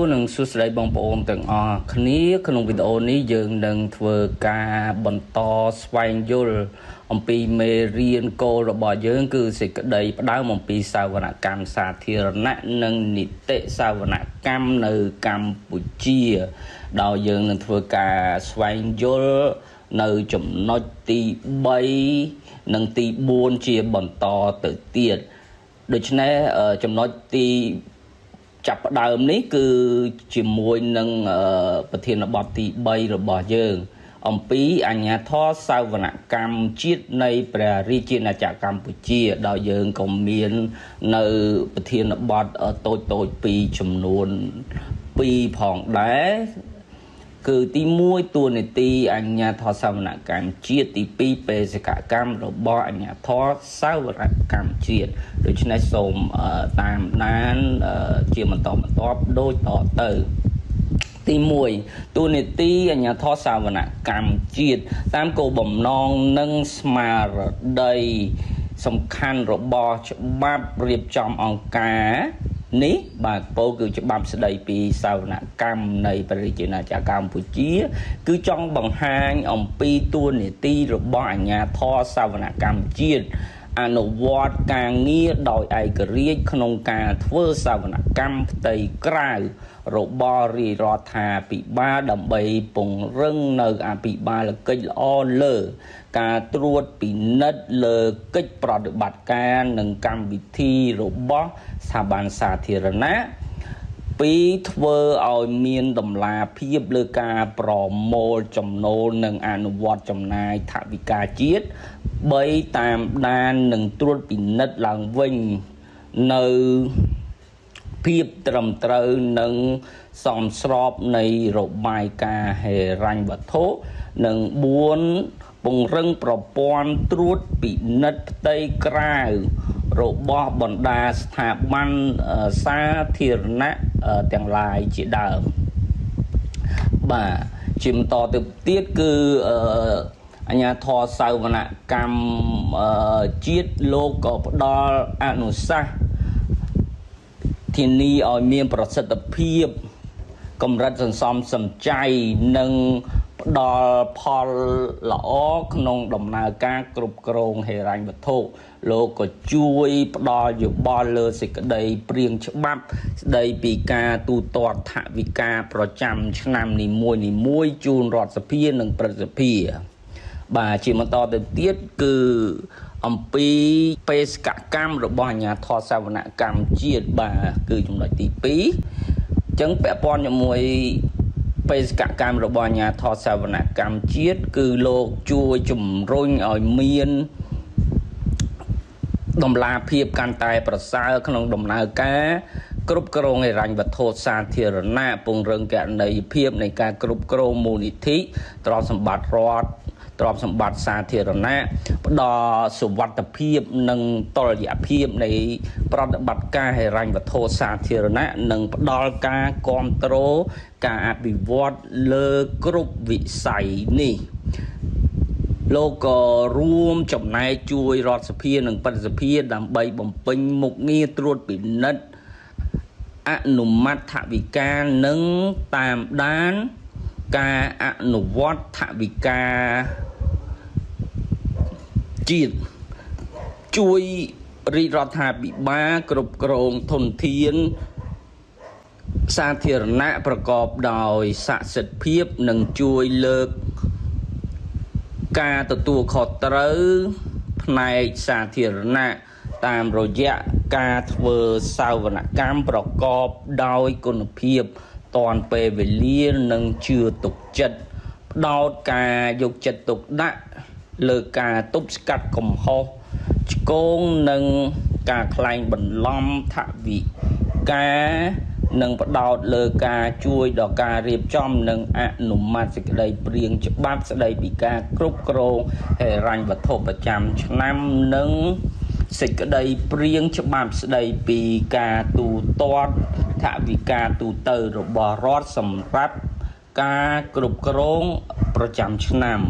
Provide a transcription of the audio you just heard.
នឹងសួស្តីបងប្អូនទាំងអស់គ្នាក្នុងវីដេអូនេះយើងនឹងធ្វើការបន្តស្វែងយល់អំពីមេរៀនគោលរបស់យើងគឺសេចក្តីផ្ដើមអំពីសាវនកម្មសាធារណៈនិងនីតិសាវនកម្មនៅកម្ពុជាដោយយើងនឹងធ្វើការស្វែងយល់នៅចំណុចទី3និងទី4ជាបន្តទៅទៀតដូច្នេះចំណុចទីចាប់ផ្ដើមនេះគឺជាមួយនឹងប្រធានបទទី3របស់យើងអំពីអញ្ញាធរសាវនកម្មជាតិនៃព្រះរាជាណាចក្រកម្ពុជាដោយយើងក៏មាននៅប្រធានបទតូចពីរចំនួន2ផងដែរគឺទី1តួនាទីអញ្ញាធរសាវនកម្មជាតិទី2បេសកកម្មរបស់អញ្ញាធរសាវនកម្មជាតិដូច្នេះសូមតាមដានជាបន្តបន្ទាប់ដូចតទៅទី1តួនាទីអញ្ញាធរសាវនកម្មជាតិតាមគោលបំណងនិងស្មារតីសំខាន់របស់ច្បាប់រៀបចំអង្គការនេះបាទពោលគឺច្បាប់ស្តីពីសាវនកម្មនៃព្រះរាជាណាចក្រកម្ពុជាគឺចង់បង្ហាញអំពីតួនាទីរបស់អាជ្ញាធរសាវនកម្មជាតិអនុវត្តការងារដោយឯករាជ្យក្នុងការធ្វើសាវនកម្មផ្ទៃក្រៅរបស់រាជរដ្ឋាភិបាលដើម្បីពង្រឹងនៅអភិបាលកិច្ចល្អលើការត្រួតពិនិត្យលើកិច្ចប្រតិបត្តិការនិងកម្មវិធីរបស់ស្ថាប័នសាធារណៈពីរធ្វើឲ្យមានតម្លាភាពលើការប្រមូលចំណូលនិងអនុវត្តចំណាយថវិកាជាតិ3តាមដាននិងត្រួតពិនិត្យឡើងវិញនៅភាពត្រឹមត្រូវនិងសមស្របនៃរបាយការណ៍ហិរញ្ញវត្ថុនិង4ពង្រឹងប្រព័ន្ធត្រួតពិនិត្យផ្ទៃក្រៅរបស់បណ្ដាស្ថាប័នសាធារណៈទាំងឡាយជាដើមបាទជាបន្តទៅទៀតគឺអញ្ញាធរសាវនកម្មជាតិលោកក៏ផ្ដល់អនុសាសន៍ធានាឲ្យមានប្រសិទ្ធភាពកម្រិតសន្សំសំចៃនិងផ្ដល់ផលល្អក្នុងដំណើរការគ្រប់គ្រងហិរញ្ញវត្ថុលោកក៏ជួយផ្ដល់យោបល់លើសេចក្តីព្រាងច្បាប់ស្តីពីការទូទាត់ថវិកាប្រចាំឆ្នាំនីមួយៗជូនរដ្ឋសភានិងព្រឹទ្ធសភាបាទជាបន្តទៅទៀតគឺអំពីបេសកកម្មរបស់អាជ្ញាធរសាវនកម្មជាតិបាទគឺចំណុចទី2អញ្ចឹងពាក់ព័ន្ធជាមួយបេសកកម្មរបស់អាជ្ញាធរសាវនកម្មជាតិគឺលោកជួយជំរុញឲ្យមានតម្លាភាពកាន់តែប្រសើរក្នុងដំណើរការគ្រប់គ្រងហិរញ្ញវត្ថុសាធារណៈពង្រឹងគណនេយ្យភាពនៃការគ្រប់គ្រងមូលនិធិទ្រព្យសម្បត្តិរដ្ឋទ្រព្យសម្បត្តិសាធារណៈផ្ដល់សុវត្ថិភាពនិងតុល្យភាពនៃប្រតិបត្តិការហិរញ្ញវត្ថុសាធារណៈនិងផ្ដល់ការគ្រប់គ្រងការអភិវឌ្ឍលើគ្រប់វិស័យនេះលោកក៏រួមចំណែកជួយរដ្ឋសភានិងព្រឹទ្ធសភាដើម្បីបំពេញមុខងារត្រួតពិនិត្យអនុម័តថវិកានិងតាមដានការអនុវត្តថវិកាជាតិជួយរាជរដ្ឋាភិបាលគ្រប់គ្រងធនធានសាធារណៈប្រកបដោយស័ក្តិសិទ្ធិភាពនិងជួយលើកការទទួលខុសត្រូវផ្នែកសាធារណៈតាមរយៈការធ្វើសាវនកម្មប្រកបដោយគុណភាពទាន់ពេលវេលានិងជឿទុកចិត្តផ្ដោតការយកចិត្តទុកដាក់លើការទប់ស្កាត់កំហុសឆ្គងនិងការក្លែងបន្លំថវិកានិងផ្ដោតលើការជួយដល់ការរៀបចំនិងអនុម័តសេចក្តីព្រាងច្បាប់ស្តីពីការគ្រប់គ្រងហិរញ្ញវត្ថុប្រចាំឆ្នាំនិងសេចក្តីព្រាងច្បាប់ស្តីពីការទូទាត់ថវិកាទូទៅរបស់រដ្ឋសម្រាប់ការគ្រប់គ្រងប្រចាំឆ្នាំ